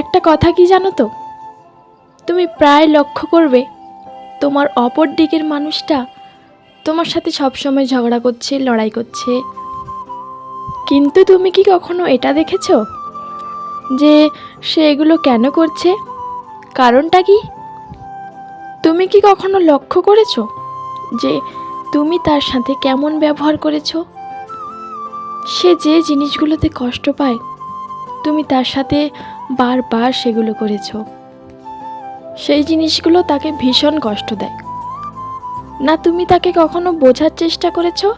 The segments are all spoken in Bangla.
একটা কথা কি জানো তো, তুমি প্রায় লক্ষ্য করবে তোমার অপর দিকের মানুষটা তোমার সাথে সবসময় ঝগড়া করছে, লড়াই করছে। কিন্তু তুমি কি কখনো এটা দেখেছো যে সে এগুলো কেন করছে? কারণটা কি? তুমি কি কখনো লক্ষ্য করেছো যে তুমি তার সাথে কেমন ব্যবহার করেছো? সে যে জিনিসগুলোতে কষ্ট পায়, তুমি তার সাথে বারবার সেগুলো করেছো। সেই জিনিসগুলো তাকে ভীষণ কষ্ট দেয়। না তুমি তাকে কখনো বোঝার চেষ্টা করেছো,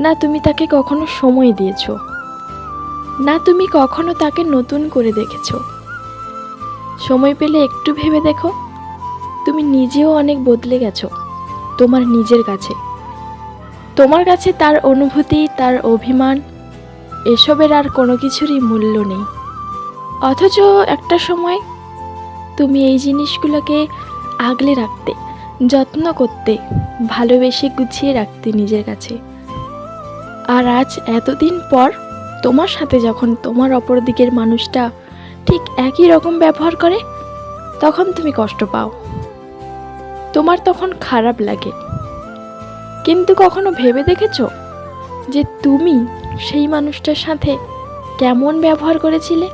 না তুমি তাকে কখনো সময় দিয়েছো, না তুমি কখনো তাকে নতুন করে দেখেছো। সময় পেলে একটু ভেবে দেখো, তুমি নিজেও অনেক বদলে গেছো তোমার নিজের কাছে। তোমার কাছে তার অনুভূতি, তার অভিমান, এসবের আর কোনো কিছুরই মূল্য নেই। অথচ একটা সময় তুমি এই জিনিসগুলোকে আগলে রাখতে, যত্ন করতে, ভালোবেসে গুছিয়ে রাখতে নিজের কাছে। আর আজ এতদিন পর তোমার সাথে যখন তোমার অপর দিকের মানুষটা ঠিক একই রকম ব্যবহার করে, তখন তুমি কষ্ট পাও, তোমার তখন খারাপ লাগে। কিন্তু কখনো ভেবে দেখেছো যে তুমি সেই মানুষটার সাথে কেমন ব্যবহার করেছিলে,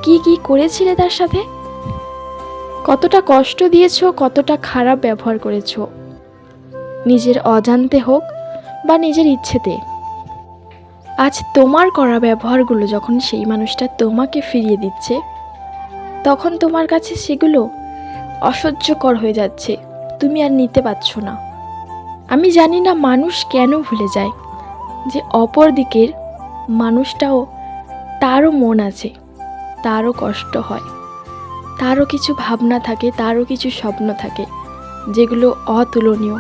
কি কি করেছিলে তার সাথে, কতটা কষ্ট দিয়েছো, কতটা খারাপ ব্যবহার করেছো, নিজের অজান্তে হোক বা নিজের ইচ্ছেতে। আজ তোমার করা ব্যবহারগুলো যখন সেই মানুষটা তোমাকে ফিরিয়ে দিচ্ছে, তখন তোমার কাছে সেগুলো অসহ্যকর হয়ে যাচ্ছে, তুমি আর নিতে পারছো না। আমি জানি না মানুষ কেন ভুলে যায় যে অপর দিকের মানুষটাও, তারও মন আছে, তারও কষ্ট হয়, তারও কিছু ভাবনা থাকে, তারও কিছু স্বপ্ন থাকে যেগুলো অতুলনীয়।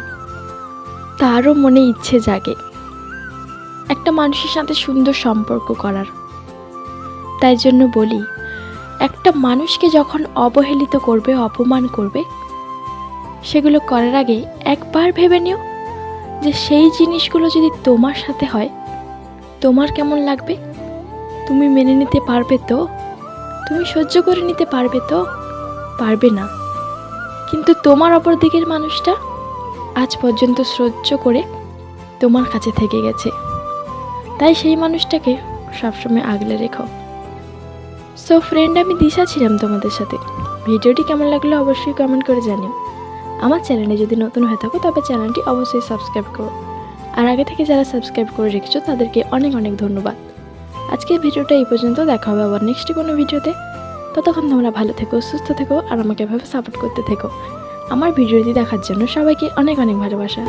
তারও মনে ইচ্ছে জাগে একটা মানুষের সাথে সুন্দর সম্পর্ক করার। তাই জন্য বলি, একটা মানুষকে যখন অবহেলিত করবে, অপমান করবে, সেগুলো করার আগে একবার ভেবে নিও যে সেই জিনিসগুলো যদি তোমার সাথে হয়, তোমার কেমন লাগবে? তুমি মেনে নিতে পারবে তো? তুমি সহ্য করে নিতে পারবে তো? পারবে না। কিন্তু তোমার অপর দিকের মানুষটা আজ পর্যন্ত সহ্য করে তোমার কাছে থেকে গেছে। তাই সেই মানুষটাকে সবসময় আগলে রেখো। সো ফ্রেন্ড, আমি দিশা ছিলাম তোমাদের সাথে। ভিডিওটি কেমন লাগলো অবশ্যই কমেন্ট করে জানিও। আমার চ্যানেলে যদি নতুন হয়ে থাকো তবে চ্যানেলটি অবশ্যই সাবস্ক্রাইব করো। আর আগে থেকে যারা সাবস্ক্রাইব করে রেখেছো তাদেরকে অনেক অনেক ধন্যবাদ। আজকের ভিডিওটা এই পর্যন্ত, দেখা হবে আবার নেক্সট কোনো ভিডিওতে। ততক্ষণ তোমরা ভালো থেকো, সুস্থ থেকো, আর আমাকে এভাবে সাপোর্ট করতে থেকো। আমার ভিডিওটি দেখার জন্য সবাইকে অনেক অনেক ভালোবাসা।